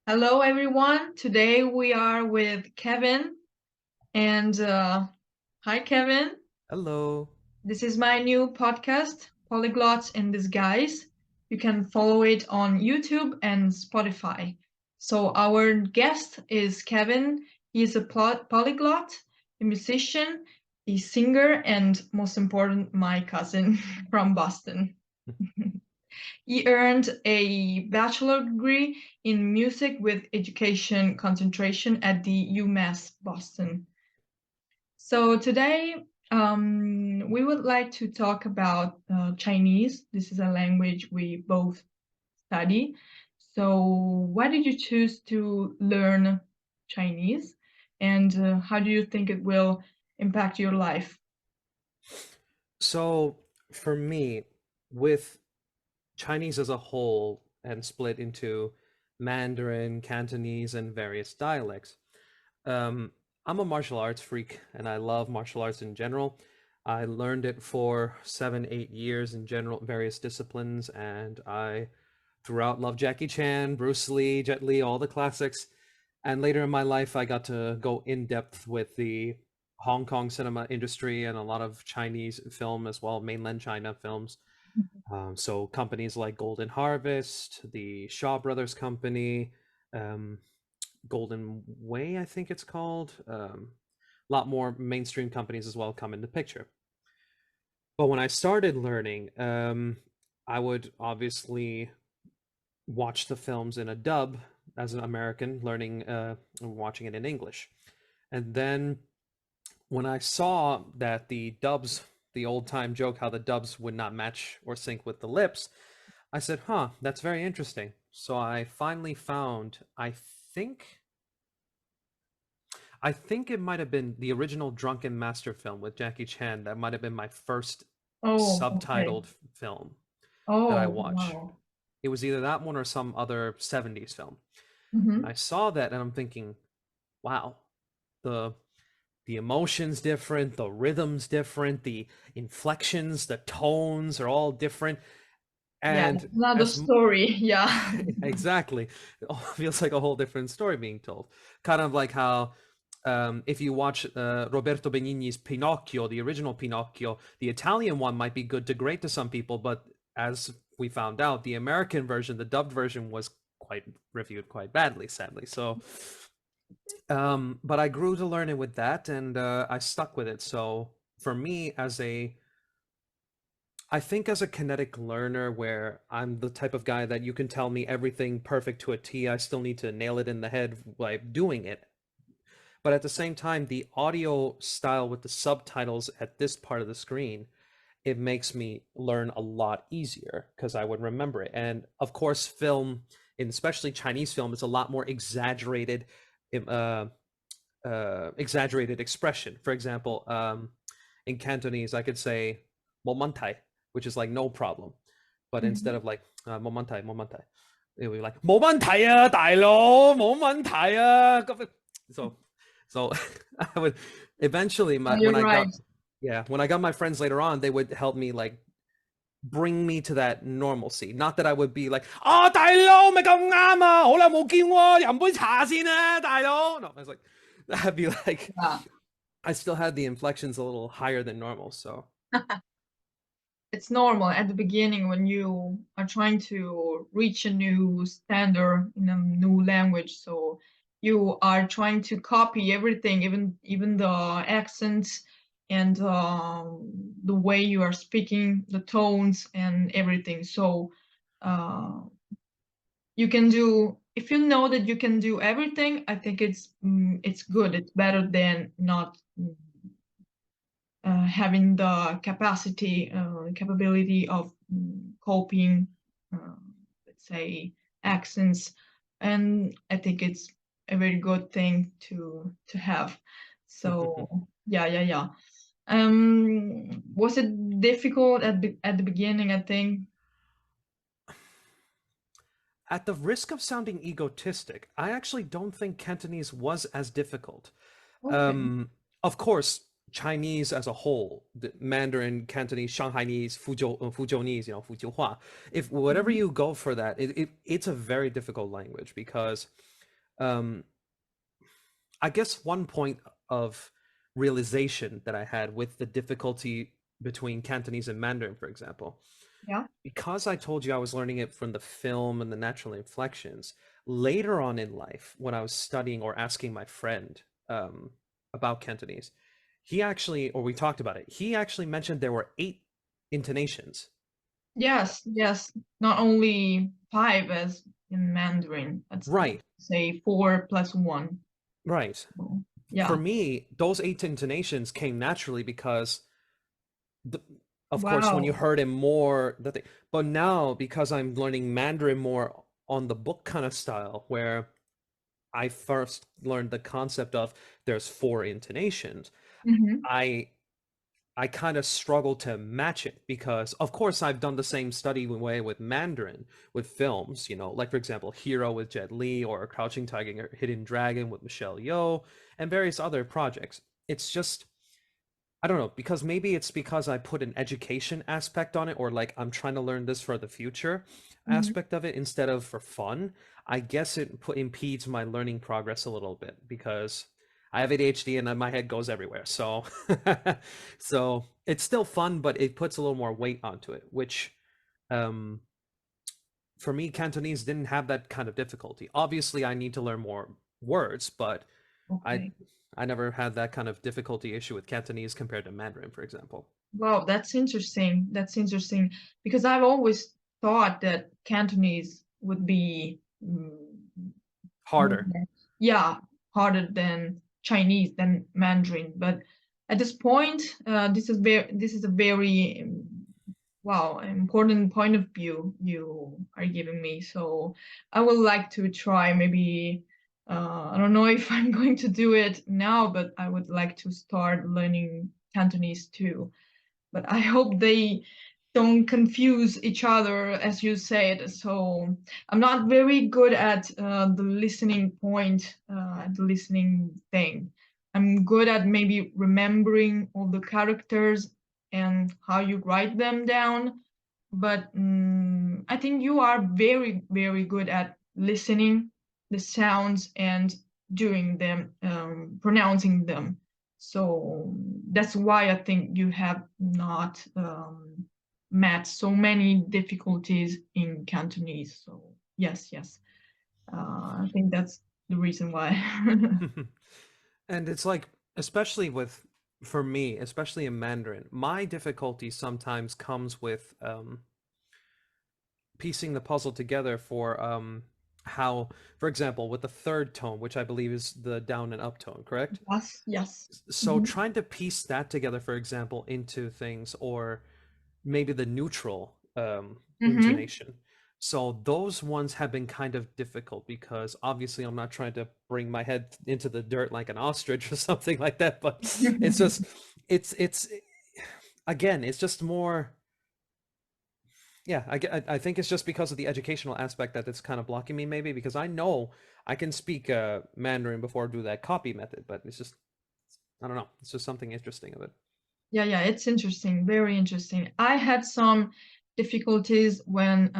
Hello, everyone. Today we are with Kevin. And hi, Kevin. Hello. This is my new podcast, Polyglots in Disguise. You can follow it on YouTube and Spotify. So, our guest is Kevin. He is a polyglot, a musician, a singer, and most important, my cousin from Boston. He earned a bachelor degree in music with education concentration at the UMass Boston. So today we would like to talk about Chinese. This is a language we both study. So why did you choose to learn Chinese, and how do you think it will impact your life? So for me, with Chinese as a whole and split into Mandarin, Cantonese, and various dialects, um, I'm a martial arts freak and I love martial arts in general. I learned it for 7, 8 years in general, various disciplines, and I throughout love Jackie Chan, Bruce Lee, Jet Li, all the classics. And later in my life, I got to go in depth with the Hong Kong cinema industry and a lot of Chinese film as well, mainland China films. So companies like Golden Harvest, the Shaw Brothers Company, um, Golden Way, I think it's called. A lot more mainstream companies as well come in the picture. But when I started learning, I would obviously watch the films in a dub as an American, learning watching it in English. And then when I saw that the dubs, the old time joke, how the dubs would not match or sync with the lips, I said, huh, that's very interesting. So I finally found, think, I think it might have been the original Drunken Master film with Jackie Chan. That might have been my first Oh, okay. subtitled film that I Oh, watched. wow. It was either that one or some other 70s film. And I Mm-hmm. saw that and I'm thinking, wow, the the emotions different, the rhythms different, the inflections, the tones are all different. Yeah, And another as story. Yeah. exactly, it all feels like a whole different story being told. Kind of like how if you watch Roberto Benigni's Pinocchio, the original Pinocchio, the Italian one might be good to great to some people, but as we found out, the American version, the dubbed version, was quite reviewed quite badly, sadly. So but I grew to learn it with that, and I stuck with it. So for me, I think as a kinetic learner, where I'm the type of guy that you can tell me everything perfect to a T, I still need to nail it in the head by doing it. But at the same time, the audio style with the subtitles at this part of the screen, it makes me learn a lot easier because I would remember it. And of course, film, and especially Chinese film, is a lot more uh, exaggerated expression. For example, in Cantonese, I could say "momentai," which is like no problem, but instead Mhm. of like "momentai, momentai," it would be like "momentai 啊，大佬，momentai 啊." So, so I would eventually Yeah, when you're I got right. when I got my friends later on, they would help me like bring me to that normalcy. Not that I would be like, oh, 大佬咪咁啱啊，好耐冇見喎，飲杯茶先啦，大佬. No, I was like, I'd be like, Yeah. I still had the inflections a little higher than normal. So, It's normal at the beginning when you are trying to reach a new standard in a new language. So you are trying to copy everything, even the accents and the way you are speaking, the tones and everything. So uh, you can do if you know that you can do everything. I think it's good. It's better than not having the capability of copying, uh, let's say, accents, and I think it's a very good thing to have. So yeah, yeah, yeah. Was it difficult at the beginning? I think. at the risk of sounding egotistic, I actually don't think Cantonese was as difficult. Okay. Um, of course, Chinese as a whole, the Mandarin, Cantonese, Shanghainese, Fuzhounese, Fujiuhua, if whatever Mhm. you go for that, it's a very difficult language because Um, I guess one point of realization that I had with the difficulty between Cantonese and Mandarin, for example, Yeah. because I told you I was learning it from the film and the natural inflections, later on in life, when I was studying or asking my friend about Cantonese, he actually, or we talked about it, he actually mentioned there were 8 intonations. Yes, yes. Not only five as in Mandarin. That's Right, say four plus one. right. So, For yeah. me, those 8 intonations came naturally because the, of course, when you Wow. heard him more, that thing. But now, because I'm learning Mandarin more on the book kind of style, where I first learned the concept of there's 4 intonations, Hmm. I I kind of struggle to match it because, of course, I've done the same study way with Mandarin with films, like for example, Hero with Jet Li or Crouching Tiger, Hidden Dragon with Michelle Yeoh, and various other projects. It's just I don't know, because maybe it's because I put an education aspect on it, or like I'm trying to learn this for the future Hmm. aspect of it instead of for fun. I guess it impedes my learning progress a little bit because I have ADHD and then my head goes everywhere. So, so it's still fun, but it puts a little more weight onto it, which um, for me, Cantonese didn't have that kind of difficulty. Obviously, I need to learn more words, but I Okay. I never had that kind of difficulty issue with Cantonese compared to Mandarin, for example. Wow, that's interesting. That's interesting because I've always thought that Cantonese would be more, Harder. yeah, harder than Chinese, than Mandarin. But at this point, this is a very wow, important point of view you are giving me. So I would like to try maybe. I don't know if I'm going to do it now, but I would like to start learning Cantonese too, but I hope they don't confuse each other, as you said. So I'm not very good at the listening point, at the listening thing. I'm good at maybe remembering all the characters and how you write them down. But I think you are very, very good at listening the sounds and doing them, pronouncing them. So that's why I think you have not met so many difficulties in Cantonese. So yes, yes, I think that's the reason why. And it's like, especially with, for me, especially in Mandarin, my difficulty sometimes comes with piecing the puzzle together for how, for example, with the third tone, which I believe is the down and up tone, correct? Yes, yes. So Mhm. trying to piece that together, for example, into things, or maybe the neutral Mhm. intonation. So those ones have been kind of difficult because obviously I'm not trying to bring my head into the dirt like an ostrich or something like that, but it's just it's again, it's just more, yeah, I think it's just because of the educational aspect that it's kind of blocking me, maybe because I know I can speak Mandarin before I do that copy method, but it's just I don't know, it's just something interesting of it. Yeah, yeah, it's interesting, very interesting. I had some difficulties when,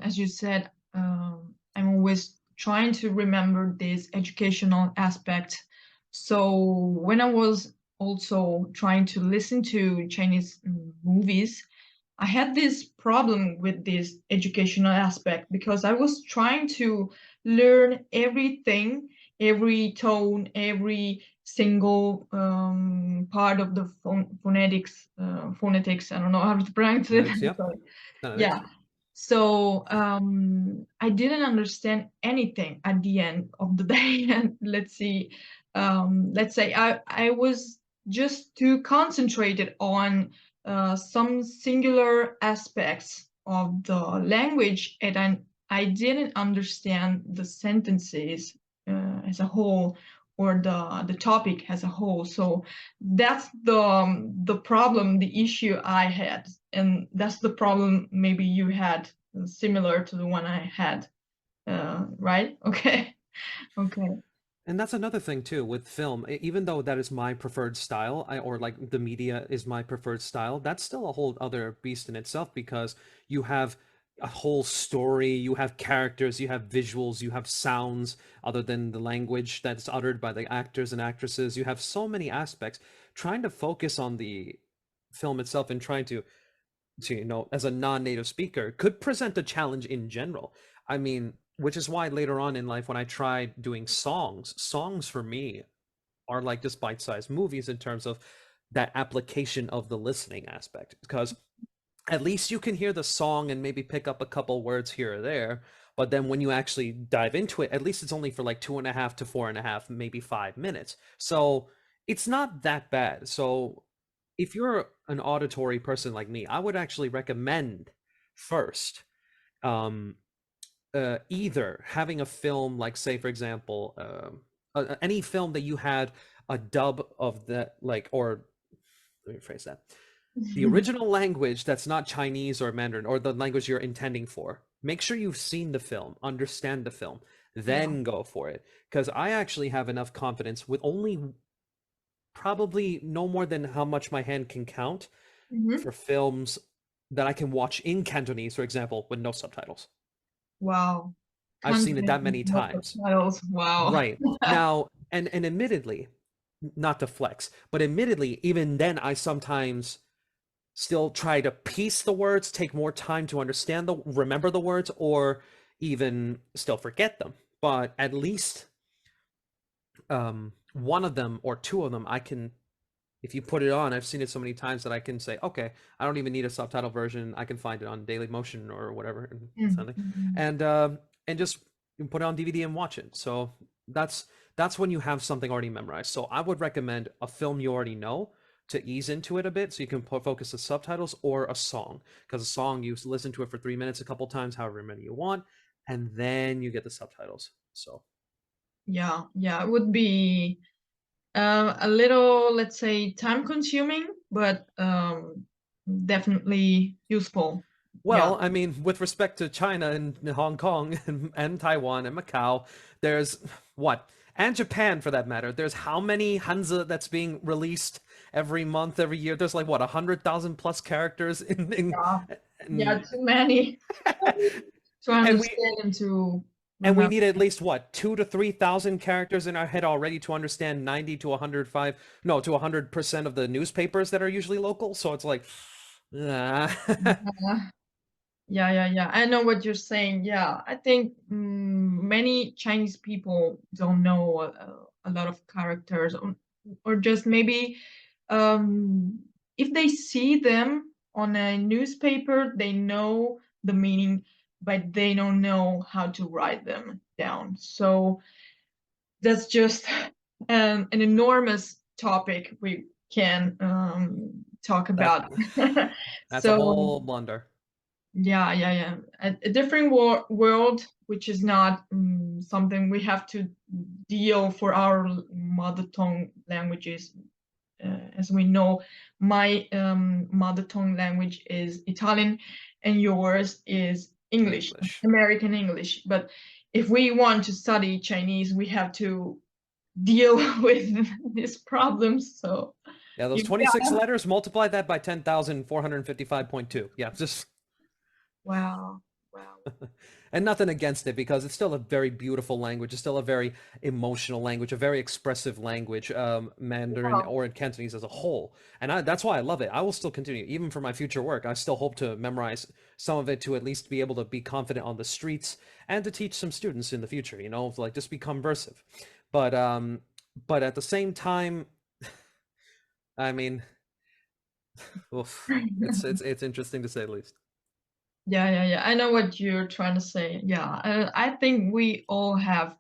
as you said, I'm always trying to remember this educational aspect. So when I was also trying to listen to Chinese movies, I had this problem with this educational aspect because I was trying to learn everything, every tone, every single part of the phonetics. I don't know how to pronounce it. Phonetics, yep. Sorry. Phonetics. Yeah. So I didn't understand anything at the end of the day. And let's say I was just too concentrated on some singular aspects of the language, and I didn't understand the sentences as a whole, or the topic as a whole. So that's the problem, the issue I had, and that's the problem maybe you had, similar to the one I had. Right? Okay. Okay. And that's another thing too with film. Even though that is my preferred style, or like the media is my preferred style, that's still a whole other beast in itself because you have a whole story, you have characters, you have visuals, you have sounds other than the language that's uttered by the actors and actresses. You have so many aspects. Trying to focus on the film itself and trying to as a non-native speaker could present a challenge in general. I mean, which is why later on in life when I tried doing songs for me are like just bite-sized movies in terms of that application of the listening aspect, because at least you can hear the song and maybe pick up a couple words here or there. But then when you actually dive into it, at least it's only for like 2.5 to 4.5, maybe 5 minutes. So it's not that bad. So if you're an auditory person like me, I would actually recommend first um, either having a film like, say, for example, any film that you had a dub of the like, or let me phrase that, the original language that's not Chinese or Mandarin or the language you're intending for. Make sure you've seen the film, understand the film, Yeah. then go for it. Because I actually have enough confidence with only probably no more than how much my hand can count Hmm. for films that I can watch in Cantonese, for example, with no subtitles. Wow. I've seen it Content that with many no times. subtitles. Wow. Right. Now, and admittedly, not to flex, but admittedly, even then I sometimes still try to piece the words, take more time to remember the words, or even still forget them. But at least one of them or two of them, I can, if you put it on, I've seen it so many times that I can say, okay, I don't even need a subtitle version. I can find it on Daily Motion or whatever, something, Mm-hmm. and just put it on DVD and watch it. So that's when you have something already memorized. So I would recommend a film you already know to ease into it a bit, so you can focus the subtitles, or a song, because a song you listen to it for 3 minutes a couple times, however many you want, and then you get the subtitles. So Yeah, yeah, it would be a little, let's say, time consuming, but definitely useful. Yeah. well, I mean, with respect to China and Hong Kong and Taiwan and Macau, there's what? And Japan for that matter. There's how many Hanzi that's being released every month, every year? There's like what, 100,000 plus characters Yeah. Yeah, in too many to and we understand and to and we remember. need at least what, 2 to 3,000 characters in our head already to understand 90 to 105, no, to 100% of the newspapers that are usually local. So it's like, Yeah, yeah, yeah, yeah. I know what you're saying. Yeah, I think many Chinese people don't know a lot of characters, or just maybe um, if they see them on a newspaper, they know the meaning, but they don't know how to write them down. So that's just an enormous topic we can talk that about. that's a So whole blunder. yeah, yeah, yeah. A different world, which is not something we have to deal for our mother tongue languages. As we know, my mother tongue language is Italian, and yours is English, English. American English. But if we want to study Chinese, we have to deal with these problems. So, Yeah, those you, 26 letters, multiply that by 10,455.2. Yeah, just wow, wow. and nothing against it, because it's still a very beautiful language. It's still a very emotional language, a very expressive language, Mandarin Wow. or in Cantonese as a whole. And that's why I love it. I will still continue, even for my future work. I still hope to memorize some of it to at least be able to be confident on the streets and to teach some students in the future, like just be conversive. But at the same time, I mean, oof, it's interesting to say the least. Yeah, yeah, yeah. I know what you're trying to say. Yeah, I think we all have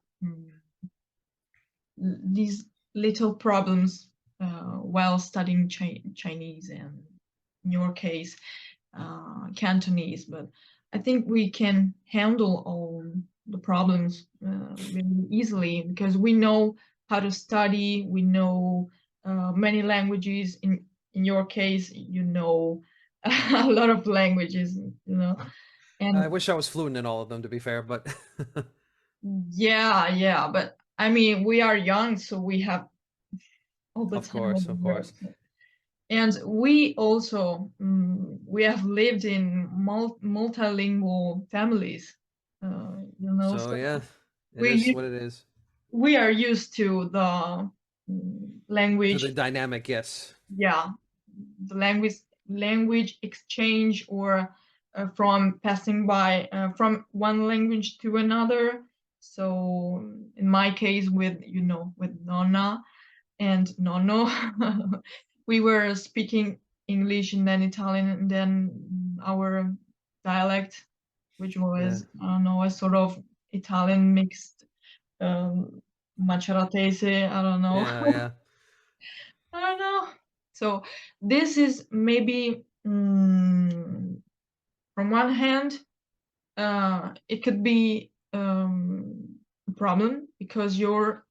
these little problems while studying Chinese, and in your case, Cantonese. But I think we can handle all the problems really easily because we know how to study. We know many languages. In your case, you know a lot of languages. I And wish I was fluent in all of them, to be fair, but yeah, yeah, but I mean, we are young, so we have all the of time of course, the of world. course. So. And we also we have lived in multilingual families, So so yeah, it we is what u- it is. we are used to the To the language, dynamic, yes. yeah, the language exchange, or from passing by from one language to another. So in my case, with with Nonna and Nonno, we were speaking English and then Italian and then our dialect, which Yeah, was, I don't know, a sort of Italian mixed um, maceratese. I don't know. yeah, yeah. I don't know. So this is maybe from one hand, it could be a problem because your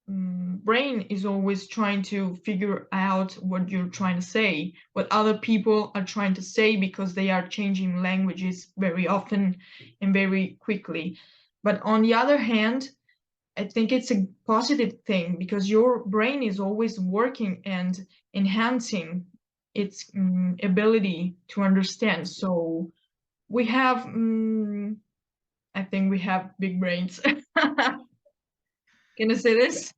brain is always trying to figure out what you're trying to say, what other people are trying to say, because they are changing languages very often and very quickly. But on the other hand, I think it's a positive thing because your brain is always working and enhancing its ability to understand. So we have, I think we have big brains. Can I say this?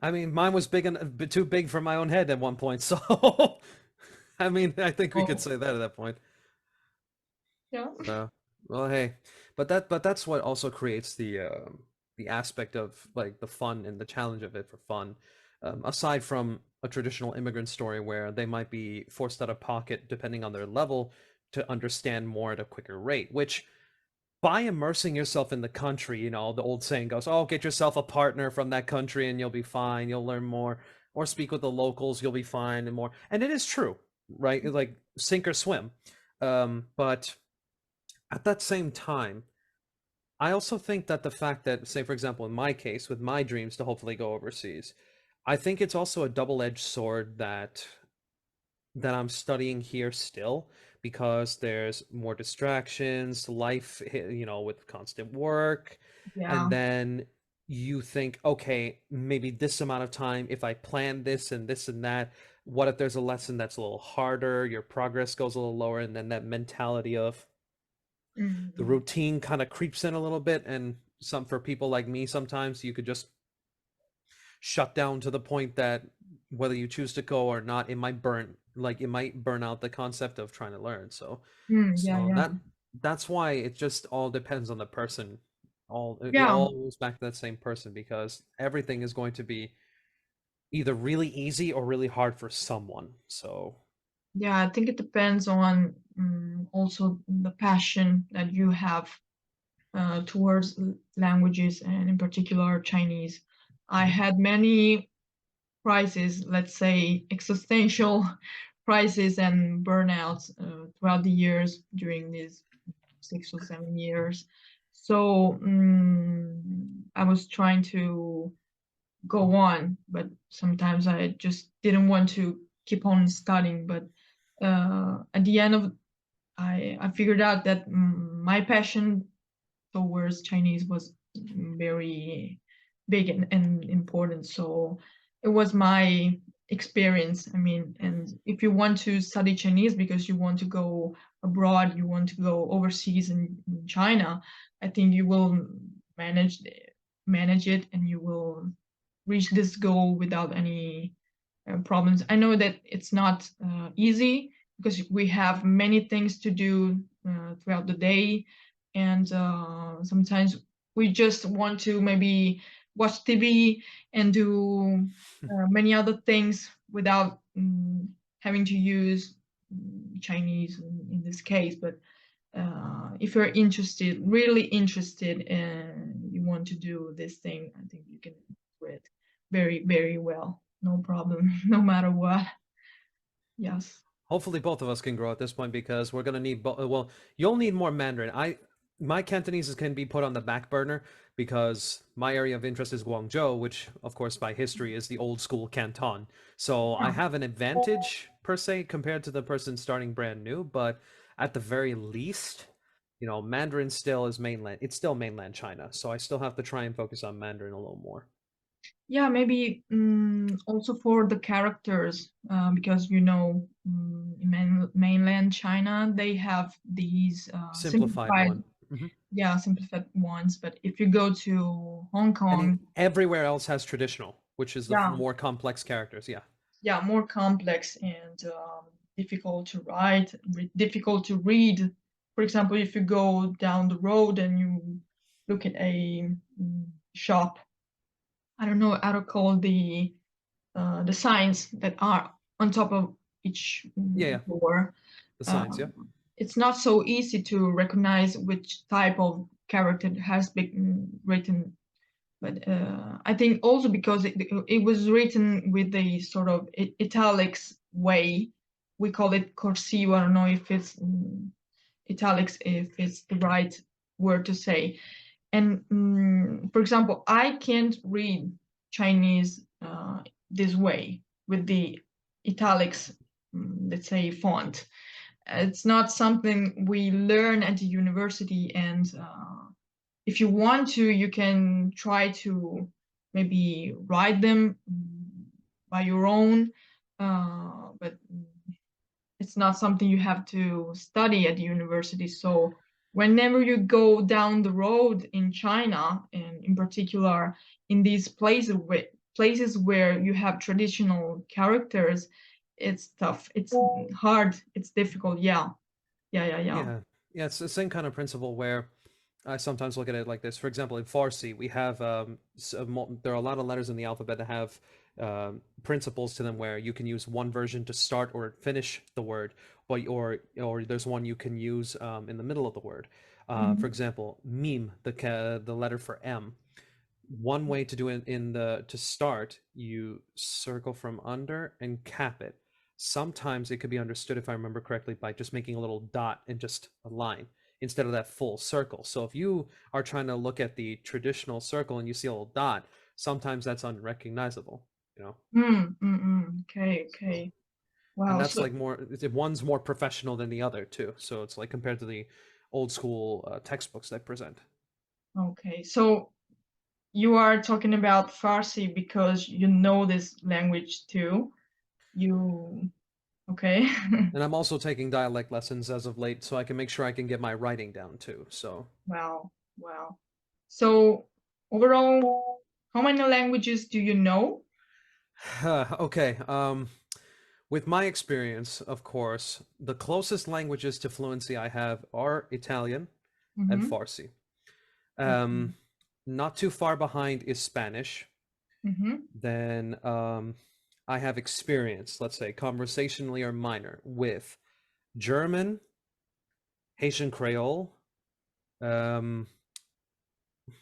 I mean, mine was big and a bit too big for my own head at one point. So, I mean, I think we could Oh, say that at that point. yeah. So, well, hey, but that's what also creates the aspect of like the fun and the challenge of it for fun. Aside from a traditional immigrant story where they might be forced out of pocket depending on their level to understand more at a quicker rate, which by immersing yourself in the country, the old saying goes, "Oh, get yourself a partner from that country and you'll be fine. You'll learn more, or speak with the locals, you'll be fine and more." And it is true, right? Like sink or swim. But at that same time, I also think that the fact that, say, for example, in my case, with my dreams to hopefully go overseas, I think it's also a double-edged sword that I'm studying here still because there's more distractions, life, with constant work, Yeah. and then you think, okay, maybe this amount of time, if I plan this and that, what if there's a lesson that's a little harder, your progress goes a little lower, and then that mentality of the Mhm. routine kind of creeps in a little bit, and some for people like me sometimes you could just shut down to the point that whether you choose to go or not, it might burn out the concept of trying to learn. So Yeah, so yeah. that's why it just all depends on the person. It Yeah. all goes back to that same person because everything is going to be either really easy or really hard for someone. So Yeah, I think it depends on also the passion that you have towards languages, and in particular Chinese. I mhm. had many crises, let's say existential crises and burnouts throughout the years during these 6 or 7 years. So I was trying to go on, but sometimes I just didn't want to keep on studying. But at the end of, I figured out that my passion towards Chinese was very big and important. So it was my experience. I mean, and if you want to study Chinese because you want to go abroad, you want to go overseas in China, I think you will manage manage it, and you will reach this goal without any problems. I know that it's not easy because we have many things to do throughout the day, and sometimes we just want to maybe watch TV and do many other things without having to use Chinese in this case. But if you're interested, really interested, and you want to do this thing, I think you can do it very, very well. No problem, no matter what. Yes. Hopefully both of us can grow at this point because we're gonna need well, you'll need more Mandarin. My Cantonese can be put on the back burner because my area of interest is Guangzhou, which of course by history is the old school Canton. So I Yeah. have an advantage per se compared to the person starting brand new, but at the very least, Mandarin still is mainland. It's still mainland China, so I still have to try and focus on Mandarin a little more. Yeah, maybe also for the characters, because in mainland China they have these Simplified simplified, one. Hmm. yeah, simplified ones. But if you go to Hong And Kong, everywhere else has traditional, which is the yeah, more complex characters. Yeah. yeah, more complex and difficult to write, difficult to read. For example, if you go down the road and you look at a shop, I don't know how to call the signs that are on top of each Yeah, yeah. door. The signs, yeah. Um, it's not so easy to recognize which type of character has been written. But I think also because it was written with a sort of italics way. We call it cursive. I don't know if it's italics, if it's the right word to say. And for example, I can't read Chinese this way with the italics, let's say, font. It's not something we learn at the university, and if you want to, you can try to maybe write them by your own, but it's not something you have to study at the university. So whenever you go down the road in China, and in particular in these places where you have traditional characters, it's tough. It's hard. It's difficult. Yeah. Yeah. Yeah. Yeah. Yeah. Yeah, it's the same kind of principle where I sometimes look at it like this. For example, in Farsi, we have there are a lot of letters in the alphabet that have principles to them where you can use one version to start or finish the word, but or there's one you can use in the middle of the word. For Mhm. example, meme, the letter for M. One way to do it in the to start, you circle from under and cap it. Sometimes it could be understood, if I remember correctly, by just making a little dot and just a line instead of that full circle. So if you are trying to look at the traditional circle and you see a little dot, sometimes that's unrecognizable, you know. Okay. So, Okay. and Wow. that's So like one's more professional than the other too. So it's like compared to the old school textbooks that present. okay. So you are talking about Farsi because you know this language too. You okay? And I'm also taking dialect lessons as of late, so I can make sure I can get my writing down too. So, Wow. Wow. So overall, how many languages do you know? okay. With my experience, of course, the closest languages to fluency I have are Italian and Mm-hmm. Farsi. Okay. Um, Not too far behind is Spanish. Mm-hmm. Then I have experience, let's say conversationally or minor, with German, Haitian Creole, um, Wow.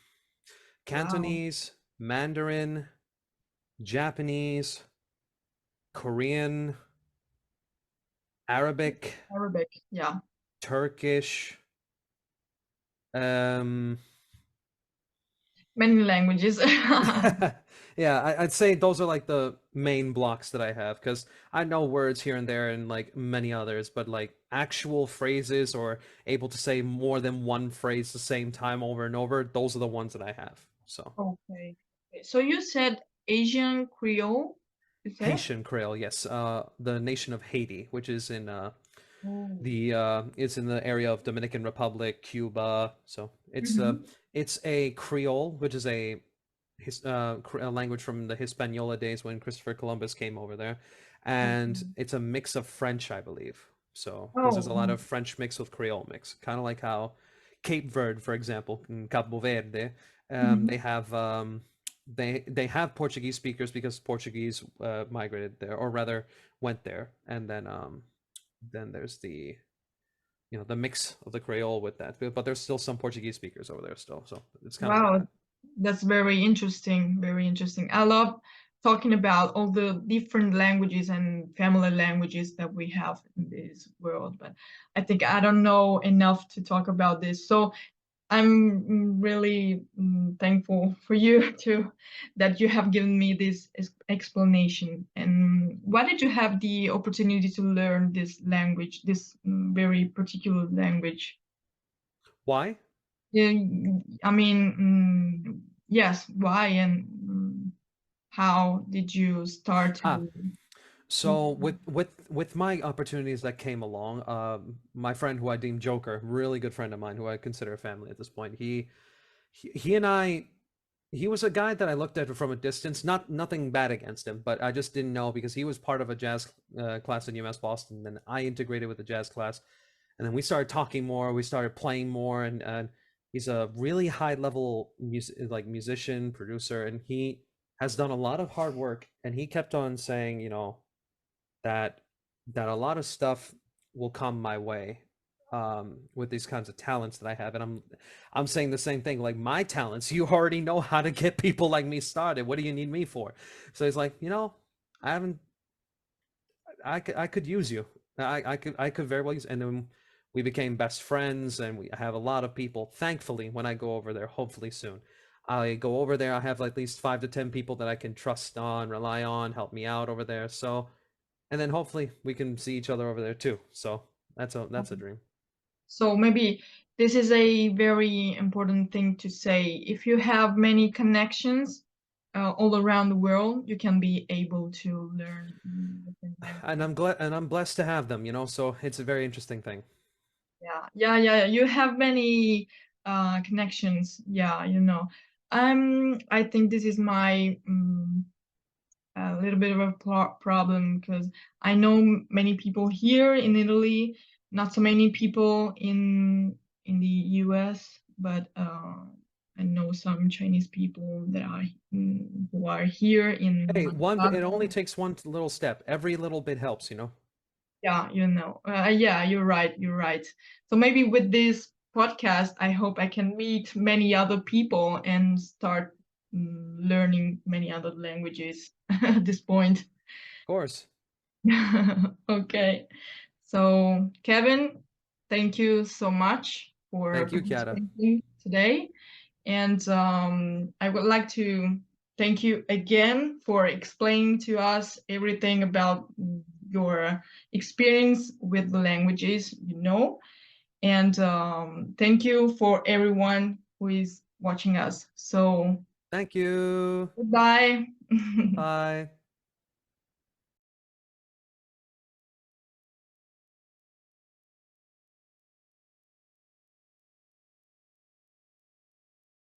Cantonese, Mandarin, Japanese, Korean, Arabic, Arabic. Yeah. Turkish. Um, Many languages. yeah, I'd say those are like the main blocks that I have because I know words here and there and like many others, but like actual phrases or able to say more than one phrase the same time over and over, those are the ones that I have. So Okay. Okay. So you said Asian Creole, you said? Haitian Creole, yes, the nation of Haiti, which is in Oh. the it's in the area of Dominican Republic, Cuba. So Mm-hmm. it's a Creole, which is a language from the Hispaniola days when Christopher Columbus came over there, and Okay. it's a mix of French, I believe. So because there's Oh. a lot Oh. of French mix with Creole mix, kind of like how Cape Verde, for example, in Cabo Verde, Mm-hmm. they have they have Portuguese speakers because Portuguese migrated there, or rather went there, and then there's the the mix of the Creole with that, but there's still some Portuguese speakers over there still, so it's kind of like Wow, that. that's very interesting. Very interesting. I love talking about all the different languages and family languages that we have in this world, but I think I don't know enough to talk about this. So I'm really thankful for you too, that you have given me this explanation. And why did you have the opportunity to learn this language, this very particular language? Why? Yeah, I mean, yes, why? And How did you start Ah, to? so with my opportunities that came along, my friend who I deem Joker, really good friend of mine, who I consider a family at this point, he and I, he was a guy that I looked at from a distance. Nothing bad against him, but I just didn't know because he was part of a jazz class in UMass Boston. And then I integrated with the jazz class, and then we started talking more. We started playing more, and he's a really high level musician, producer, and he has done a lot of hard work. And he kept on saying, that a lot of stuff will come my way with these kinds of talents that I have. And I'm saying the same thing. Like, my talents, you already know how to get people like me started. What do you need me for? So he's like, I haven't. I could use you. I could very well use. And then we became best friends, and we have a lot of people. Thankfully, when I go over there, hopefully soon, I go over there. I have at least 5 to 10 people that I can trust on, rely on, help me out over there. So, and then hopefully we can see each other over there too. So that's a dream. So maybe this is a very important thing to say. If you have many connections all around the world, you can be able to learn different And languages. I'm blessed to have them. So it's a very interesting thing. Yeah, yeah, yeah, yeah. You have many connections. Yeah, you know. I think this is my a little bit of a problem because I know many people here in Italy, not so many people in the US, but I know some Chinese people that are who are here in Hey, it only Manhattan. takes one little step. Every little bit helps. Yeah, you know. Yeah, you're right. You're right. So maybe with this podcast, I hope I can meet many other people and start learning many other languages at this point. Of course. Okay. So, Kevin, thank you so much for Thank you, Kiara. participating today. And I would like to thank you again for explaining to us everything about your experience with the languages you know. And thank you for everyone who is watching us. So, Thank you. goodbye. Bye.